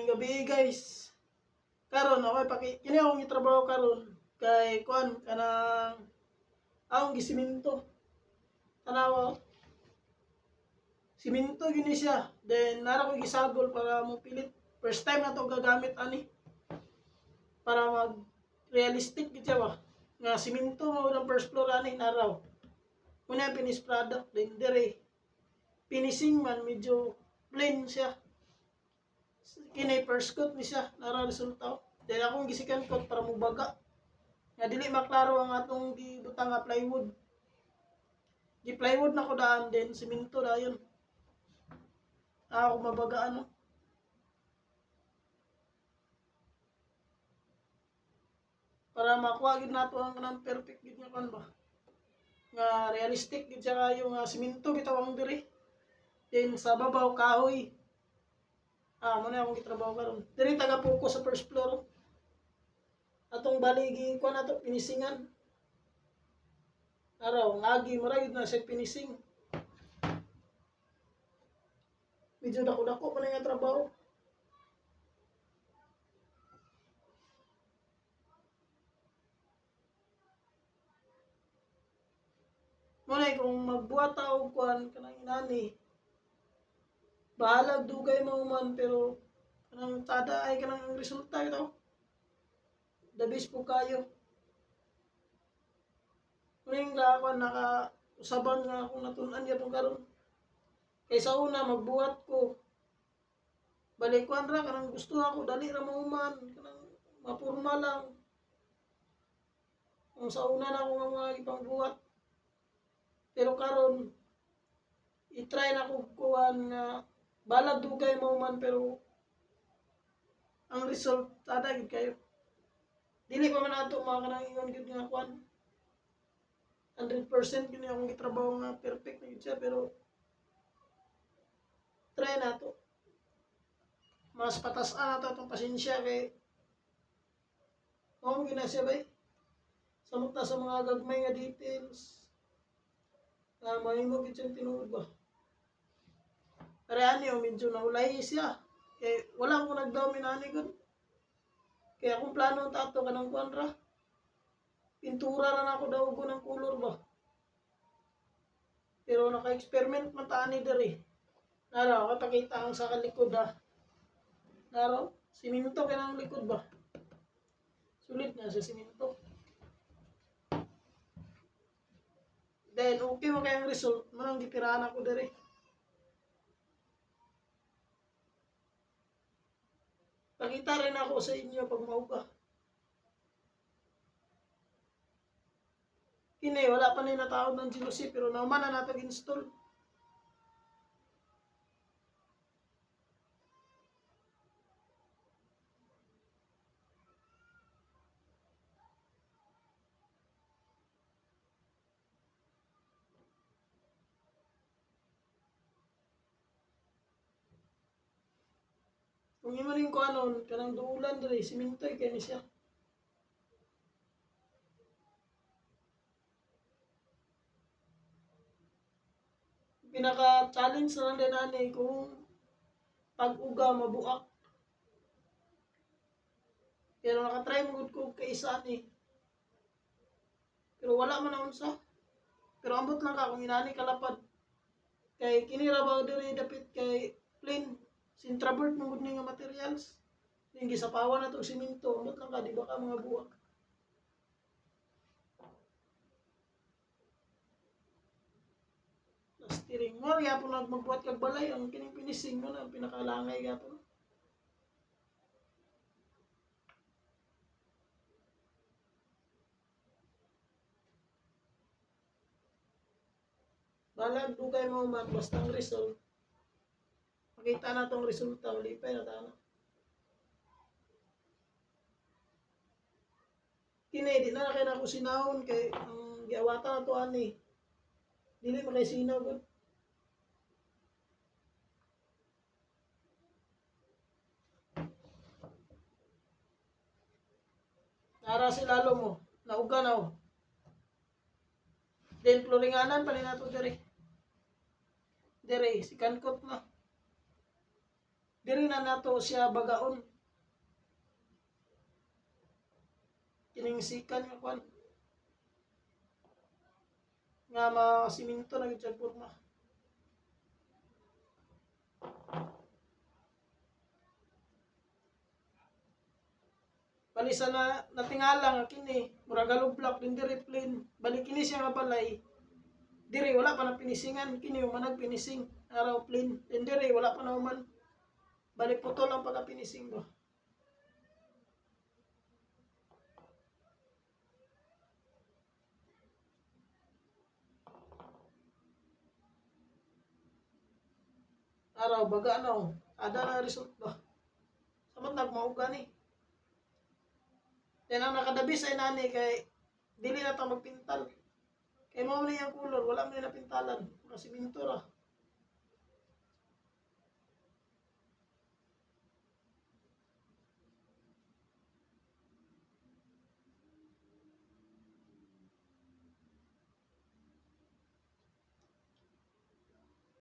Maayong gabi guys. Karon ako kini akong gitrabaho karon kay kuan kanang akong gisiminto. Tanawa siminto gini siya. Then nara ko gisagol para mo pilit. First time na to gagamit ani. Para mag realistic gid siya ba. Nga siminto mo ng first floor ani naraw. Muna finish product then dire finishing man medyo plain siya. Kini first coat ni siya nara resulta. Dahil akong gisikan coat para mubaga. Nga dili maklaro ang atong gibutang nga plywood. Di plywood na ko daan din simento dayon. Ako mabaga ano. Para makuha gid nato ang kanang perfect gid nga kan ba. Nga realistic gid siya kayo nga simento bitaw ang diri. Then sa babaw kahoy. Muna akong gitrabaho karon. Diri taga focus sa first floor. Atong baligi ko na to pinisingan. Araw, ngagi marayod na sa finishing. Medyo dako-dako pa na nga trabaho. Muna kung magbuhat tao kuan kanang inani. Bahalag dugay mo man pero kanang tada ay kanang resulta ito. The best po kayo. Muling nga ako naka-usaban nga akong natunan niya itong karon. Kaysa una, magbuhat ko. Balikuan ra, kanang gusto ako, dali ra mauman. Kanang mapurma lang. Kung sa una na ako nga mga ipangbuhat. Pero karon i-try na ko kuhan nga balag dugay mauman pero ang result, tada gid kayo. Dili pa man ato mga kanang ingon gid nga kuan. 100% gini akong gitrabaho nga perfect na gid siya pero try na to. Mas patas-an nato itong pasensya kay mao gina siya bay. Samot na sa mga gagmay nga details. Mahimo gid siyang tinuod ba. Pero ani medyo naulay siya. Kay wala ko nagdawmin ani gud. Kaya akong plano tato kanang kuan ra. Pintura ra na ako daw ng color ba. Pero naka-experiment man ta ani diri. Nara, kapakita ang sa kalikod ha. Nara, siminto ka ng likod ba? Sulit na sa siminto. Then, okay mo kayang result. Manang gitirahan ako diri. Pakita rin ako sa inyo pag mauga. Kini, wala pa na natawag ng GLC pero nauman na nato install. Kung imo rin ko anon, kanang duulan diri, simintoy kay ni siya. Pinaka-challenge na lang din ani kung pag-uga mabuak. Pero nakatry mo gud ko kay isa ni. Pero wala man na unsa. Pero ambot lang ka kung inani kalapad. Kay kini ra ba diri dapit kay plain sintrabert mo gud ni nga materials. Ning gisapawan na to simento, ambot lang ka di ba ka mga buwak. Steering mo gyapon magbuhat kag balay ang kining finishing mo na ang pinakalangay gyapon. Balag dugay mo man basta ang result. Makita na tong resulta, ulipay na tana. Kini di na kay nako sinahon kay ang giawatan na to ani. Dili makay sinaw gud. Nara si lalo mo, nauga na o. Then floringanan pa na to dire. Dire, si kankot na. diri na nato siya bagaon. Kining sikan nga kwan nga masiminto na gyud siya porma. Palisa na natingala nga kini murag hollow block din diri plain. Balik kini siya nga balay. Diri wala pa na pinisingan, kini yung manag pinising araw plain. Then diri wala pa na man. Balik putol ang pagka pinising ba. Araw baga na oh. Ada na result ba. Samot nagmauga ni. Then ang nakadabis ay nani kay dili na ta magpintal. Kay mao ni ang kulor, wala man na pintalan. Mga siminto ra.